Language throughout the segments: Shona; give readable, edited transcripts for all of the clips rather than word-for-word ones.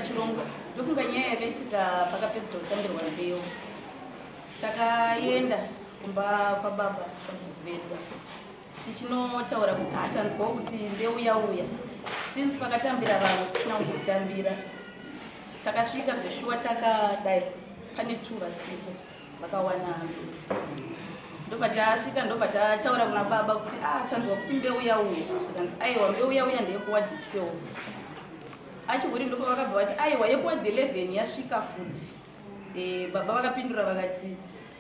pachirongwa ndofunga nyaya yakaitika pakapedziswa kutambirwa mbeu. Takaenda kumba kwababa sabhuku vedu tichinotaura kuti hatanzwawo kuti mbeu yauya since pakatambira vanhu tisina kutambira. Takasvika zveshuwa takadai pane 2 vasipo vakawana ndopatasvika ndopatataura kuna baba kuti tanzwa kuti mbeu yauya. Zvikanzi aiwa mbeu yauya ndeyekuwadhi 12. Achihuri ndoko vakabva vati aiwa yekuwadhi 11 yasvika futi. Baba vakapindura vakati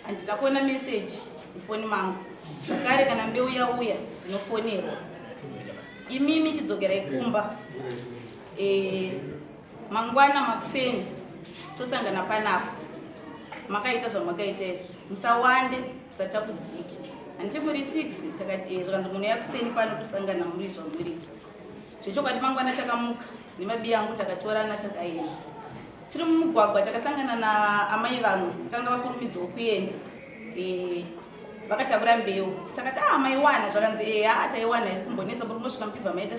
handina kuona meseji mufoni mangu, zvakare kana mbeu yauya ndinofonerwa. Imimi chidzokerai kumba mangwana makuseni tosangana panapo makaita zvamakaita izvi, musawande musatapudzike. Handiti muri 6 takati zvakanzi munhu yakuseni pano tosangana muri izvi. Zvechokwadi mangwana takamuka nemabi angu takatorana takaenda. Tiri mumugwagwa takasangana naamai vangu vakanga vakurumidzawo kuenda. Vakatakura mbeu takati maiwana. Zvakanzi taiwana isi kumbonesa muri mosvika muchibva maita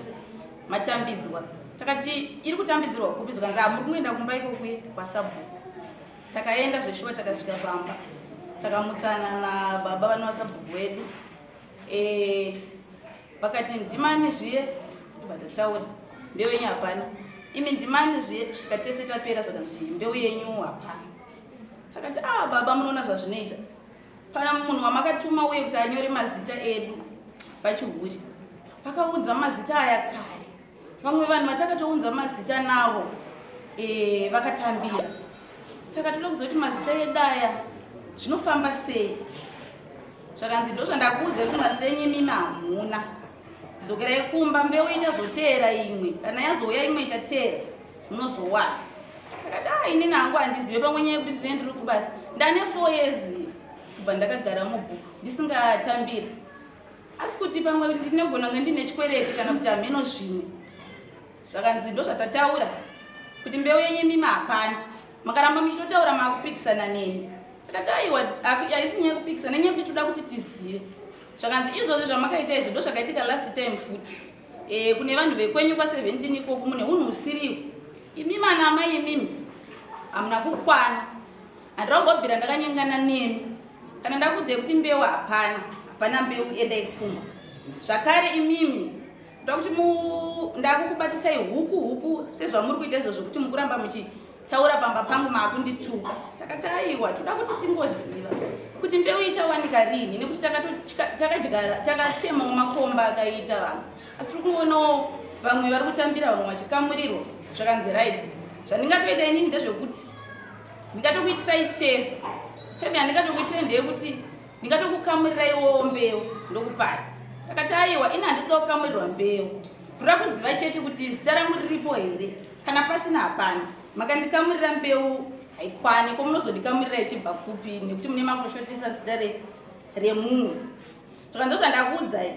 matambidzwa. Takati iri kutambidzirwa kupi? Zvakanzi muri kuenda kumba ikokuye kwasabhuku. Takaenda zveshuwa takasvika pamba takamutsana nababa vano vasabhuku vedu. Vakati ndimani zviye ndobva tataura mbeu yenyu hapana. Imi ndimani zviye svika tese tapera. Zvakanzi mbeu yenyu hapana. Takati baba munoona zvazvinoita. Pana munhu wamakatuma uye kuti anyore mazita edu pachihuri. Vakaudza mazita aya kare. Vamwe vanhu vatakatounza mazita navo vakatambira. Saka toda kuzoti mazita edu aya zvinofamba sei. Zvakanzi ndozvandakuudza kuti mazita enyu imimi hamuna. Dzokerai kumba, mbeu ichazoteera imwe. Kana yazouya imwe ichateera munozowana. Takati inini hangu handizive pamwe nyaya yekuti ndine ndiri kubasa. Ndane 4 years kubva ndakagara mubhuku ndisingatambira. Asi kuti pamwe ndinogona kunge ndine chikwereti kana kuti hameno zvimwe. Zvakanzi ndozvatataura kuti mbeu yenyu imimi hapana. Makaramba muchitotaura makupikisana neni. Takati aiwa haisi nyaya yekupikisana, nyaya yekuti toda kuti tizive. Zvakanzi izvozvo zvamakaita izvo ndozvakaitika last time futi. Kune vanhu vekwenyu kwa17 ikoku mune unhu usiriwo. Imimi ana amai imimi hamuna kukwana. Handingobvira ndakanyengana nemi. Kana ndakuudza kuti mbeu hapana mbeu endai kumba. Zvakare imimi ndoda kuti ndakukubatisai huku sezvamuri kuita izvozvo kuti mukuramba muchitaura pamba pangu maakundituka. Takati aiwa toda kuti tingoziva kuti mbeu ichawanika rini nekuti takatema makomba akaita vanhu. Asi tiri kuonawo vamwe vari kutambira vamwe vachikamurirwa. Zvakanzi right. Zvandingatoita inini ndezvekuti ndingatokuitirai favor yandingatokuitirai ndeyekuti ndingatokukamuriraiwo mbeu ndokupara. Takati aiwa ini handisida kukamurirwa mbeu. Ndoda kuziva chete kuti zita rangu riripo here. Kana pasina hapana. Makandikamurira mbeu haikwani komunozondikamurira ichibva kupi nekuti mune makushotisa zita remunhu. Zvakanzi zvandakuudzai.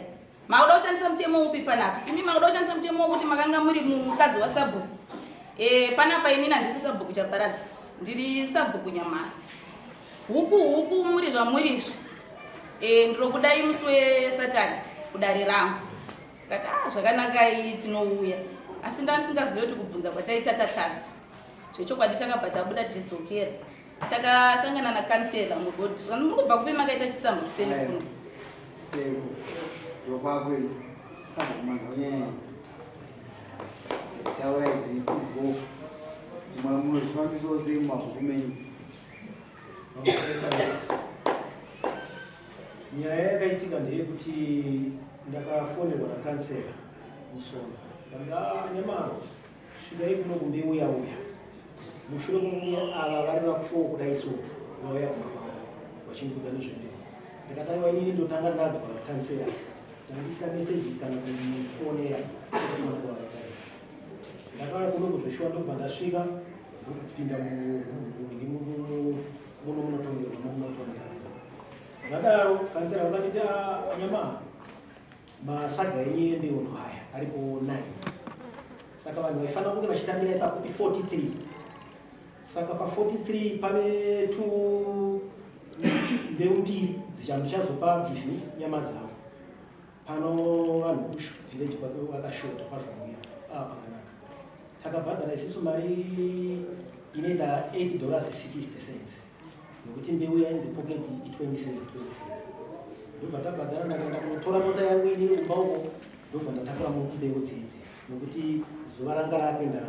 Makuda kushandisa mutemo upi panapa? Imi makuda kushandisa mutemo wokuti makanga muri mukadzi wasabhuku. Panapa inini handisi sabhuku chaparadza. Ndiri sabhuku nyamara. Huku muri zvamurizvi. Ndiro kudai musi weSaturday kudare rangu. Takati zvakanakai tinouya. Asi ndasingazivi kuti kubvunza kwataita tatadza. Zvechokwadi takabva tabuda tichidzokera. Takasangana nakansela mugoti. Muri kubva kupi makaita chitsambo kuseni kuno? Sero. Yokwakwe sakumanzonyenya. Taura izvo mwamuri zvifambiso sei mumabhuku menyu. Nyaya yakaitika ndeyekuti ndakafonerwa nakansela musoro. Ndanga nyamaro svidai kuno kumbeu yauya. Mushure kunge ava vari vakufowo kudai so vauya kumaba vachingudza nezvembeu. Ndakataiwa inini ndotanga ndabva pakansela. Ndandisa meseji kana kumufonera kufona kwavakaita. Ndakauya kuno kuzveshuwa ndobva ndasvika ndopinda munotongerwa. Zvadaro kansela vakanditi nyama masaga enyu endeuno haya aripo 9. Saka vanhu vaifanira kunge vachitambira ipapo 43. Saka pa43 pave mbeu mbiri dzichazopa gifi nyama dzavo. Pano vanhu village vakashota pazvouya pakanaka. takabhadhara isisu mari inoita $8.60 nokuti mbeu yainzi pocket i20 cents. Ndobva tabhadhara ndakaenda kunotora mota yangu ini kumba uko ndobva ndatakura mbeu dzidzi nokuti zuva ranga rakuenda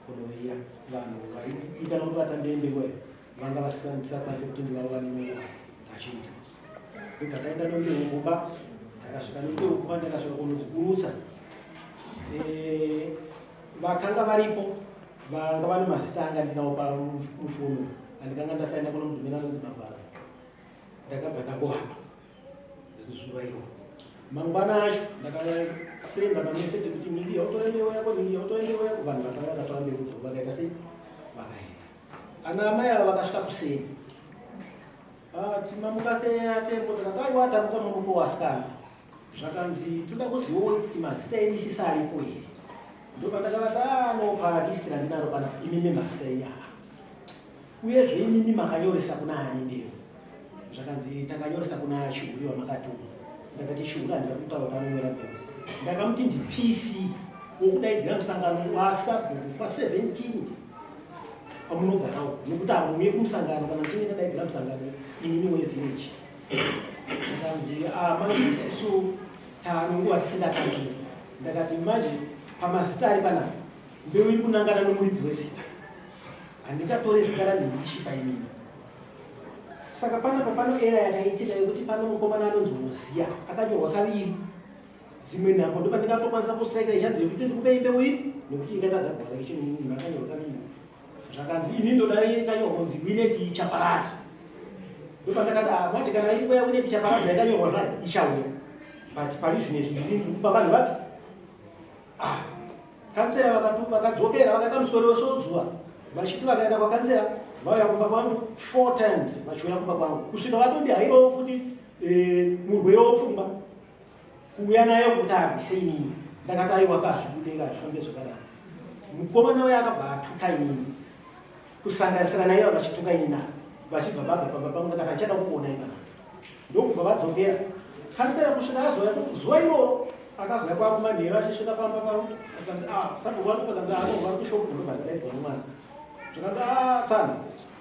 kunovira vanhu vaidikana kuti vatambire mbeu vanga vasingakwanisi kuti ndivawane nguva dzachiita. Ndobva taenda nombeu kumba, ndakasvika nombeu kumba ndakasvika kunodzikurutsa. Vakanga varipo vanga vane mazita anga ndinawo pamufono andikanga ndasaina kuno mudhumira anonzi Mabvaza. Ndakabva ndangowata zuva iro. Mangwana acho ndakasenda mameseji kuti mingi yautore mbeu yako, mingi yautore mbeu yako. Vanhu vakanga vakatora mbeu dzavo vakaita sei vakaenda. Ana amai ava vakasvika kuseni. Timamuka seyatembo takataiwa tamuka mamuko wasikana. Zvakanzi toda kuzivawo kuti mazita edu isisi aripo here. Ndobva ndakavata no paralist randinaro pana imimi mazita enyaya. Uyezve imimi makanyoresa kuna ani mbeu. Zvakanzi takanyoresa kuna Chiuri wamakatuma. Ndakati Chiuri handina kutaura panonyora mbeu. Ndakamuti ndi PC wokudaidzira musangano wasabhuku pa17 pamunogara uko nokuti hamuuye kumusangano kana muchinge ndadaidzira musangano imimi wevillage. Ndakanzi manje isisu tanonguva tisingatambira. Ndakati manje pamazita ari panapa mbeu iri kunangana nomuridzi wezita, handingatore zita randindishipa imini. Saka pano era yakaitika yekuti pano mukomana anonzi Muziya akanyorwa kaviri. Dzimwe nhango ndopa ndingatokwanisa kustrika ichanzi yekuti ndikupe mbeu ipi nokuti ingatadhadzara ichinhu akanyorwa kaviri. Zvakanzi ini ndoda ikanyorwa kunzi Wineti Chaparadza. Ndopa ndakati mwacho kana iri kuya Wineti Chaparadza yakanyorwa zvayo ichauya. But pari zvimwe zviri ndikupa vanhu vapi? Kansera vakadzokera vakaita musoro wesozuva vachiti vakaenda kwakansera vauya kumba kwangu 4 times vachiuya kumba kwangu kusvika vatondihaivawo futi murwere wopfungwa kuuya nayo kuti arwise inini. Ndakati aiwa kazvibudenga zvifambe zvakadaro. Mukomana uya akabva atuka inini kusanganisira naye vakachituka inini navo vachibva vabva pamba pangu. Ndakati achada kukuona ipanapa. Ndokubva vadzokera kansera kusvika azoya zuva iroro akazoya kwakumanheru achisvika pamba pangu akanzi sabhuku vari kukanzi vari kushopu ndobva ndadaidzwa nomwana. Zvakanzi tsana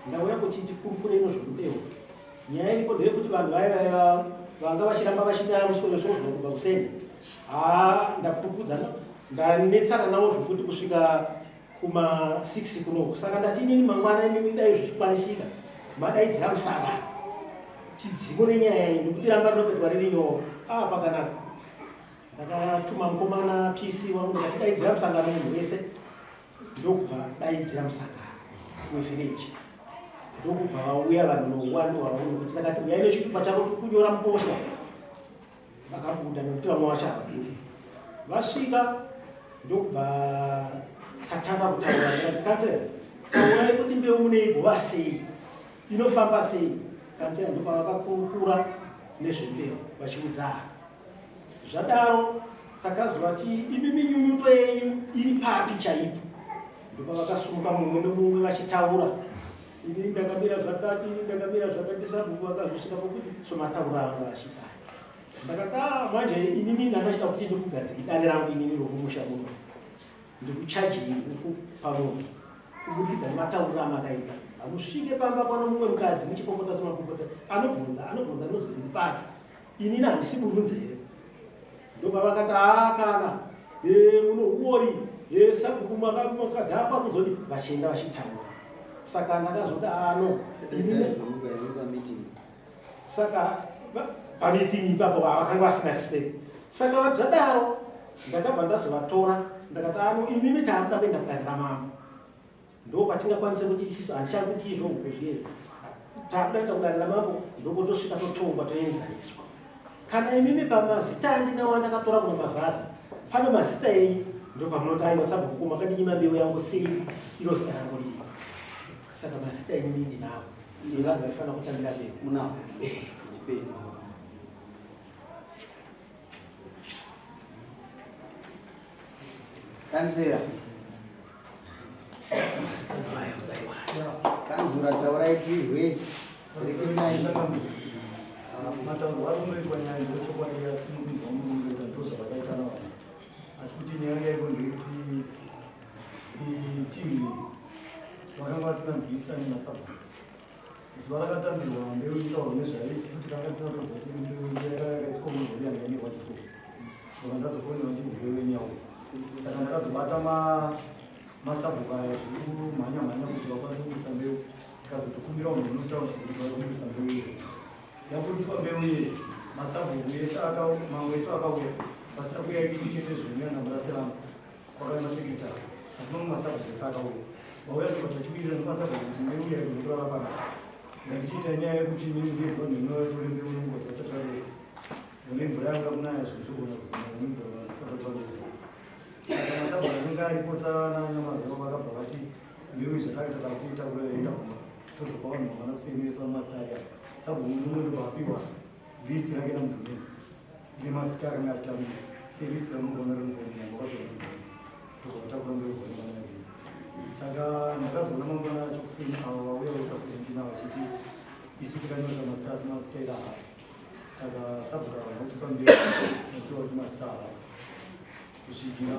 ndauya kuti tikurukure ino zvombeu. Nyaya iripo ndeyekuti vanhu vaya vanga vachiramba vachiita musoro sozvo kubva kuseni. Ndakupupudza ndanetsana navo zvokuti kusvika kuma6 kunoku. Saka ndati inini mangwana imimi dai zvichikwanisika madaidzira musangano tidzimo renyaya iyi nokuti ramba rinopetwa riri nyoro. Pakanaka ndakatuma mukomana PC wangu ndikati daidzira musangano munhu wese. Ndokubva daidzira musangano wevillage. Ndokubva vauya vanhu nouwandu hwavo nokuti takati uyai nechitupa chako tikunyora muposhwa. Vakabuda nokuti vamwe vachavabudi. Vasvika ndokubva tatanga kutaura ndikati kansera taurai kuti mbeu muneigova sei, inofamba sei. Kansera ndopa vakakurukura nezvembeu vachiudza zvadaro. Takazovati imimi nyunyuto yenyu iri papi chaipo. Ndopa vakasumuka mumwe nomumwe vachitaura. Ini ndakamira zvakati sabhuku vakazosvika pokuti somataura anga achita. Ndakati manje inini ndakachita kuti ndikugadzira dare rangu inini romumusha muno ndikuchajei uku pamoto kubudikidza nematauriro amakaita. Hamusvike pamba pano mumwe mukadzi muchipopota semapopota anobvunza anozviri pasi. Inini handisi murunze here. Ndobva vakati kana munouori sabhuku makadhakwa kuzoti vachienda vachitaura. Saka ndakazoti saka pameeting ipapo vakanga vasina respect. Saka vadzadaro ndakabva ndazovatora ndakati imimi taakuda kuenda kudarira mambo. Ndopatingakwanisa kuti isisu handichadi kuti izvo ukuzviyera. Taakuda kuenda kudarira mambo ndokutosvika totongwa toenzaniswa. Kana imimi pamazita andinawo andakatora kuna Mabvaza pano mazita enyu ndopamunoti aiwa sabhuku makandinyima mbeu yangu sei iro zita rangu riri. Saka mazita enyu ndinawo nevanhu vaifanira kutambira mbeu Munao. Kansera. Kanzura tauraitirwe. Matauro anoitwa nyaya dzechokwadi asi munhu wamunoita ndozvavakaita nawo. Asi kuti nyaya yaiko ndeyekuti timu vakanga vasinganzwisani masabhuku zuva rakatambirwa mbeu itaurwa nezvaisi tikanga tisina kutoziva kuti mbeu yakaiswa muzori yanga ine wachiko saka ndazofonera ndichinzi mbeu yenyawo saka ndakazobata masabhuku aya zviri kumhanya kuti vakwanise kuisa mbeu tikazotokumbira munhu unotaura kuti vakumbisa mbeu iyo yaburitswa mbeu iyi masabhuku ese mamwe ese akauya pasina kuya itu chete zvinonyanya muraseramo kwakana masekretari asi mamwe masabhuku ese akauya vauya tikachiwirira nemasabhuku kuti mbeu iya inokurara panapa ngatichiita nyaya yekuti ngedzi vanhu inovatore mbeu nongozasatare mune mvura yanga kunaya zvinhu zvogona kuzona nemvura vasatapandesa saka masabhuku anenge aripo sananyamazvo vakabva vati mbeu zvatakatata kuti itakura yaenda kuma tozopa vanhu vangana kusemereswa mumasitaria sabhuku rimwe ndopapiwa list rake namudhumeni ine masika akanga achitamira selist ramunogona rimufonera vakatoa tozovatakura mbeu vhonemana saka ndakazoona mangwana acho kuseni avo vauya vepaseventina vachiti isu tikanyoresa masita asi masita ida haa saka sabhuku ava vakutipa mbeu nekutora kuti masita haa kusvikira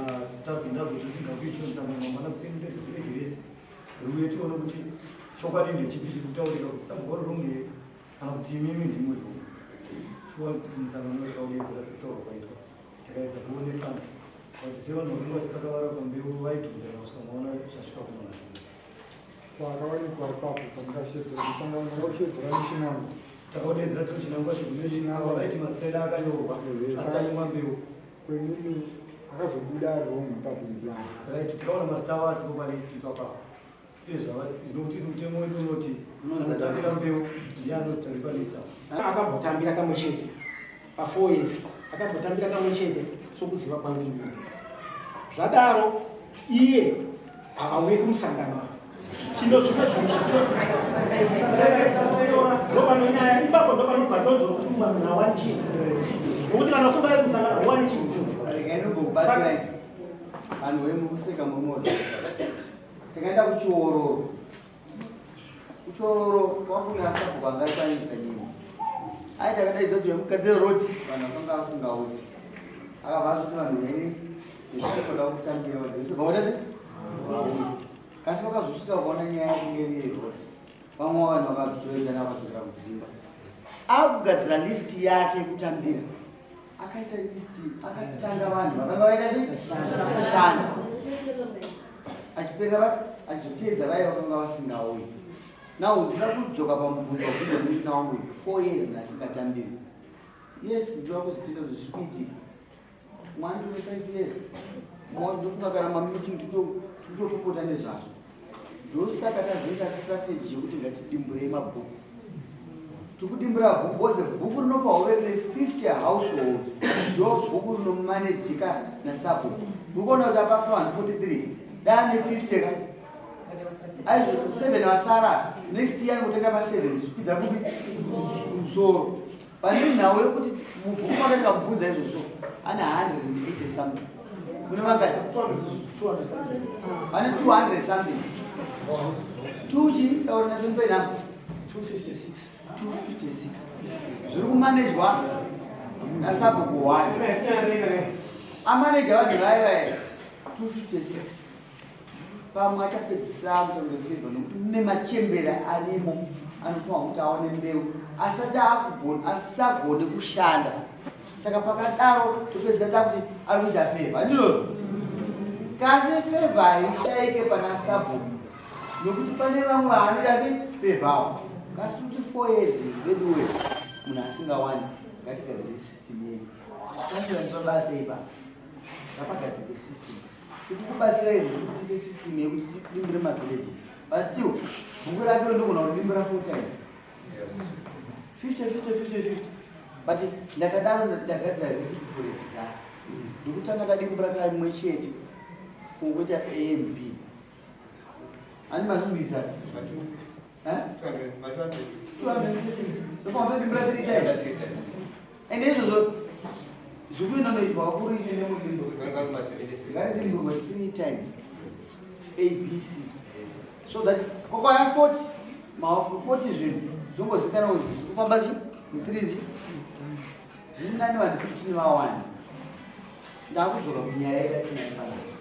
ndazoti tingakuitinosangana mangwana kuseni ndezvekureji rese riuye tione kuti chokwadi ndechipi chiri kutaurika kuti sabhuku ronge kana kuti imimi ndimwe ro shuwa kuti musangano takaudedzera sekutaurwa kwaitwa takaedza kuonesana kuti sevanhu vakange vachikakavara pambeu vaibvunzana kusvika maona zvasvika kumanasi kwakawanikwa ipapo pamungashedzera musangano mungashedzera muchinangwa takaudedzera tiri chinangwa chekuvaiti masitaida akanyorwa asi tanyimwa mbeu kwemimi akazobuda ariwo mupapo ndiani right tikaona masita avo asipo palisti ipapapo sezvinokuti mutemo wedu unoti anotambira mbeu ndiye anozitangisa lista akambotambira kamwe chete pa4 years akambotambira kamwe chete sokuziva kwangu inini zvadaro iye akauye kumusangano tindozvimwe zvinhu zvatinotinopanonyaya ipapo ndopanobva ndonzoro kuti mumwe munhu awani chinhu nokuti kana usungaye kumusangano hauwani chinhu chonchobatsirai vanhu vemukuseka mumoto tikaenda kuchiororo kwakuya sabhuku angaikwanisa nyimo aita akadaidza kuti vemugadzira roti vanhu vakanga vasingauyi akabva azoti vanhu yaini ndizvitoda kutambira vadhese vaonese kasi vakazosvika kuona nyaya yakungeviri roti vamwe vanhu vakazoedzana vakadzokera kudzimba akugadzira listi yake yekutambira akaisa listi akatanga vanhu vakanga vaita sei kushanda achiperera achizoteedza vaya vakanga vasingauyi nao ndinoda kudzoka pamubvunzo wekuti nawangu 4 years ndasingatambiri yes ndinoda kuzitenda kuti zvikuitika 1 to 5 years ndofunga kana mameeting tikutopopota nezvazvo ndosaka tazoisa strategy yekuti ngatidimburei mabhuku tikudimbura bhuku bhoze bhuku rinopa hove rine 50 households ndo bhuku rinomanejika nasabhuku mukuona kuti apapo vanhu 43 dane 50 ka aizo 7 vasara next year anotenga pa7 zvikwidza kupi kumusoro pane nhau yekuti mubhuku makatika mubvunza izvozvo ane 180 something kune vangati pane 200 something tuchitaurina sempenamo 256 zviri kumanejwa nasabhuku 1 amaneja vanhu vaivaya 256 pamwe achapedzisa kutaura fevha nokuti mune machembera arimo anofunga kuti aone mbeu asati asagone kushanda saka pakadaro topedzisa takuti ari kuita fevha handizvozvo kasi fevha haishaike pana sabhuku nokuti pane vamwe vanoita se fevhawo kasi kuti 4 years veduwe munhu asingawani ngatigadzire system yenyu kasi vanhu babate ipa ngapagadzirwe system tikukubatsira izvo kuti system yekuti tidimbire mavillages but still bhuku rake ndogona kudimbira 4 times 50 but ndakadaro ndagadzira recipe for disaster ndikutanga tadimbira kamwe chete kungoita amb ani mazungisa 256 ende izvozvo zvikuenda noitwa vakuru ite nemudindo ngaridimburwe 3 times abc so that kwakwaya 40 40 zvinhu zvongozikana kuti zvikufamba mu3 zviri nani vanhu 15 va1 ndakudzoka kunyaya yakatinaipanaa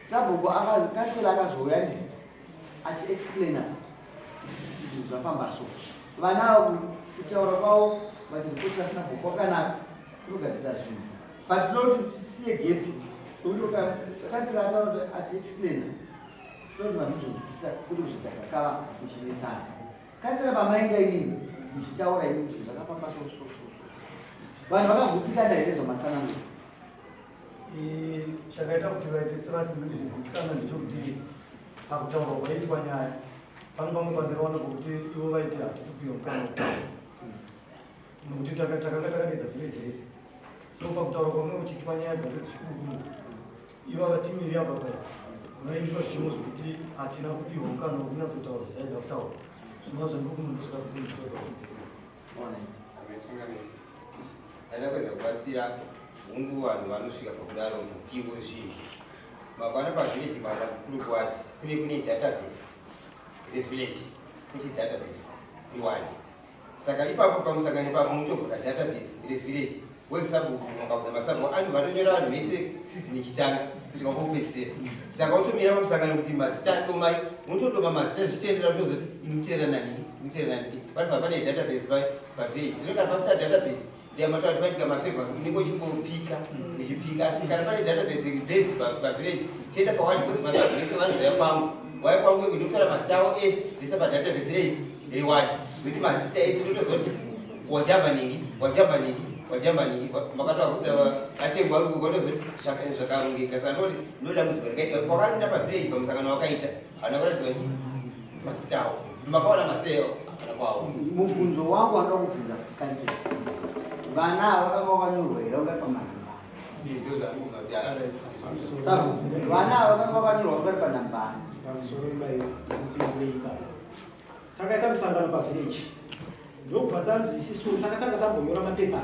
sabhuku kansela akazouya ndi achiexplaina kuti zvafamba so vana kutaura kwavo vachirikotira sabhuku kwakanaka kunogadzisa zvinhu but tinoti tisiye gepi kansela ataura kuti achiexplaina tinoti vanhu kuzobvisa kuti kuzodhakakava muchinetsana kansela pamainga inini muchitaura ini kuti zvakafamba so vanhu vakagutsikana here zvamatsanangura chakaita kuti vaite serasimende kugutsikana ndechekuti pakutaurwa kwaitwa nyaya pano pamwe pandinoona kuti ivo vaiti hatisi kuiwa mukana wekutaura nokuti takadedza village rese so pakutaura kwamwe uchiitwa nyaya dzake dzichikuru ivo vatimiri apa pai vaindipa zvichemo zvekuti hatina kupiwa mukana wekunyatsotaura zvachaida kutaura zvinova zvandikufunga ndosvakasipundisaaidze andakwedza kubatsira hungu vanhu vanosvika pakudaro mupiwo zvinhu makwana pavillage makakuru kuwati kune database revillage kuti database iwandi saka ipapo pamusangano ipapo mutovhura database revillage wezisabhuku masabhuku anhu vatonyora vanhu vese sizi nechitanga kusvika kwokupedzisira saka utomira pamusangano kuti mazita adomai unotodoma mazita zvichitendera kutozoti ini kuteerana nini panobva pane database pavillage zvino kana pasina database ndiamataura kuti mafavors unenge uchimbopika uchipika asi kana pane database based pavillage tienda pawadi because masabhuku ese vanozvaya kwangu waya kwangu eko ndikutara mazita avo ese ndisa padatabase rewadi kuti mazita ese ndotozoti wajamba ningi makatovakuza atengwa uri kukotozoti zvakarongeka saka ndoti ndodambudziko rikaita kwakaenda pavillage pamusangano wakaita hana kuratidza kuti mazita avo makaona mazita avo akana kwavo mubvunzo wangu wanoda kubvunza kuti kansela vana vakanga vakanyorwa here ungari pamanhamba vana vakanga vakanyorwa ungari panhamba takaita musangano pavillage ndobva tanzi isisu takatanga tambonyora mapepa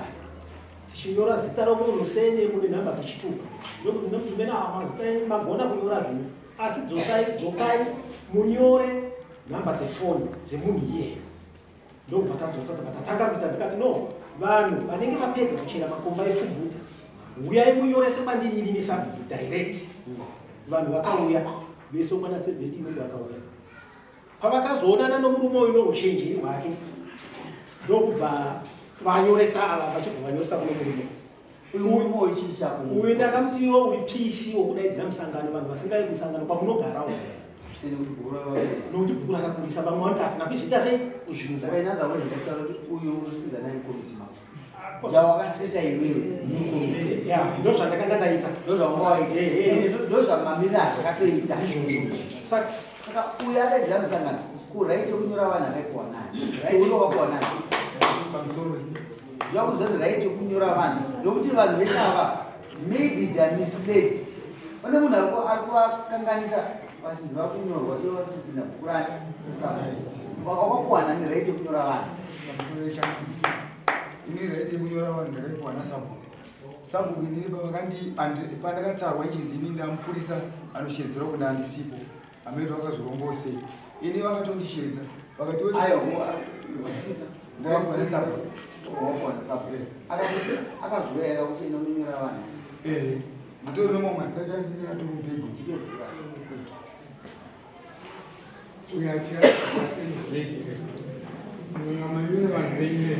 tichinyora zita romunhu sene mune nhamba dzichituka ndokuti ndimena mazita enyu magona kunyora zvinhu asi dzokai munyore nhamba dzefoni dzemunhu iyeye ndobva tatanga kuita ndikati no vanhu vanenge vapedza kuchera makomba epfumvudza uyai munyorese kwandiri inini sabhuku direct vanhu vakauya vese kwana 17 vakauya pavakazoonana nomurume uyu nouchenjeri hwake ndokubva vanyoresa ava vachibva vanyoresa kuno murume uyu ndakamuti iwo uri pc wokudaidzira musangano vanhu vasingai kumusangano kwamunogarawo nokuti bhuku rakakurisa vamwe vanoti hatina kuizviita sei kuzvinza yawakaseta iwewe ndozvandakanga ndaita ndozvamamirira zvakatoita saka uyu akaidzira musangano kuraite kunyora vanhu akaipuwa nani unowapuwa nani ndakuzoti raite kunyora vanhu nokuti vanhu vese ava maybe theyare misled pane munhu ari kuvakanganisa vachinzi vakunyorwa ivo vachipinda bhukurani wakapuwa nani raite kunyora vanhu ini raite kunyora vanhu ndakaipuwa nasabhuku inini pandakatsarwa ichinzi ini ndamupurisa anoshedzera kuti handisipo amaitwa vakazorongwa sei ini vakatondishedza vakati akazouya kuti inonyora vanhu mutori nomwe mazita chandini atomubhegu ungamanyure vanhu venyure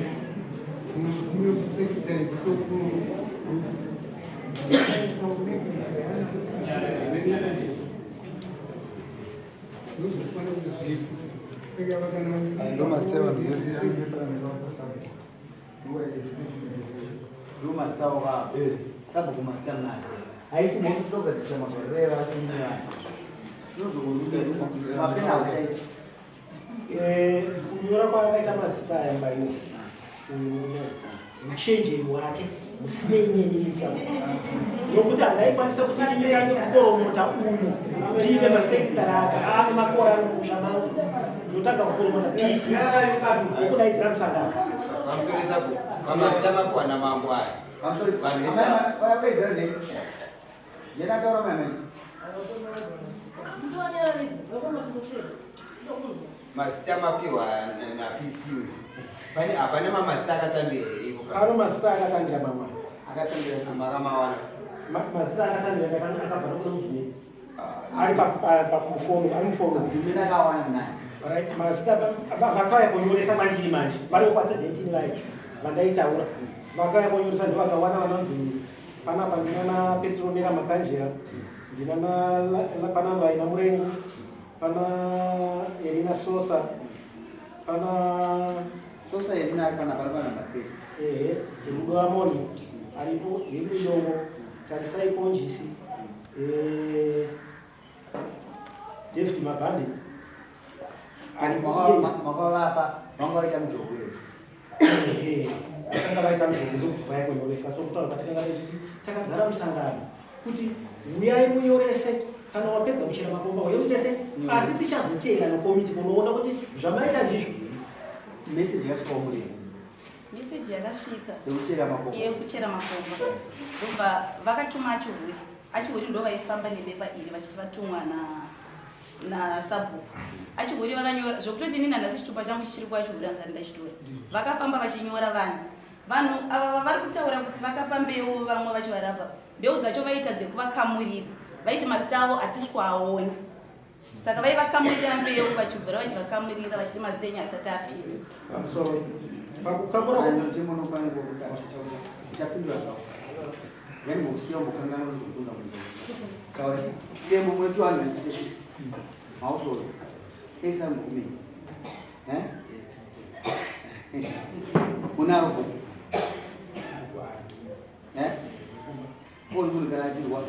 unokusekitari kutokuru ndozvofana kuti zvipo saka vakanandomazita vanhu vese ndomazita wava sabhuku mazita mnazi haisi moto togadzisa mazorere vatonyorana kunyora kwavaita mazita ayambaiwa muchenjeri wake musinei nyenyedza nokuti handaikwanisa kuti ndinyekange kukoromota umu ndiine masekitari ake ane makore anomusha mangu ndotanga kukoromota pisi okudaidzira musangano pamusoresapo pamazita makuwana mambo aya vapedzera ndei ndenataura mamene mazita mapiwa napc uyu hapana mamazita akatambira here ano mazita akatangira mamwe akatambira makamawana mazita akatangira akabva nokuno mujinei ari pakufono ari mufono Dimena kawana naye. right mazita vakauya kunyoresa mandiri manje vari kupatsa 19 line vandaitaura vakauya kunyoresa ndo vakawana vanonzi panapa ndinana Petronera Makanjera pana Laina Murengo pana Elina Sosa pana Sosa Elina kana pana mapesi. Rudo Amoni aripo Henry Yongo Tarisai Ponjisi David Mabandi Makawapa vangaita mujogwe. Vakanga vaita muzvozvo kuti vaya kunyoresa sokutaura patakanga tichiti takagara musangano kuti uyai munyorese kana wapedza kuchera makomba uyotese asi tichazotera nekomiti kunoona kuti zvamaita ndizvo here. Message yasvika muri. Message yakasvika Yekuchera makomba. Yekuchera makomba. Ndobva vakatuma achihuri ndo vaifamba nebepa iri vachiti vatumwa nasabhuku. Achihuri vakanyora zvokutoti inini handasi chitupa changu chichiri kuachihuri handisati ndachitora. Vakafamba vachinyora vanhu ava vari kutaura kuti vakapa mbeu vamwe vachivarapa. Mbeu dzacho vaita dzekuvakamurira. Vaiti mazita avo hatisi kuaona. Saka vaivakamurira mbeu vachivhura vachivakamurira vachiti mazita enyu asati apinda. Pakukamura ndinotimonokwana kokutachitaura. Tichapindura zvawo. Yani ngokusiya mbokangana kuzobvunza munhu. Tauri tembo mwetu 236. Households. Pesa ngumi. Unaro ko. Ko munhu kana achirwa.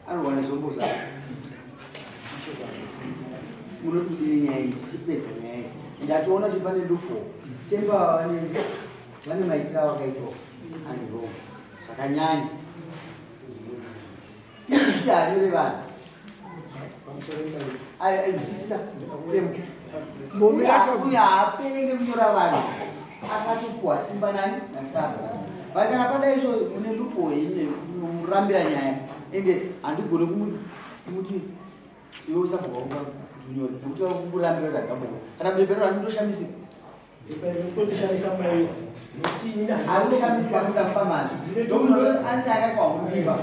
Anowana zvomboza. Munotudii nyaya iyi tichipedza nyaya iyi. Ndatoona kuti pane dupo. Temba vane maitiro avakaitwa anirongo. Zvakanyanya. Isitari vanhu. Aibvisa tembo. Uya apenge kunyora vanhu. Akatopwa simba nani nasabha. Vakana pada izvo mune dupo ine murambira nyaya. Ende handigone kumuti iwe usabhuka kunyora. Nekuti vakurambira ragabhuka. Kana bebero ranondoshamisa. kundishamisa mai kuti Akushamisa kuda pamazi. Ndomuntu anzi akakwa kundiba.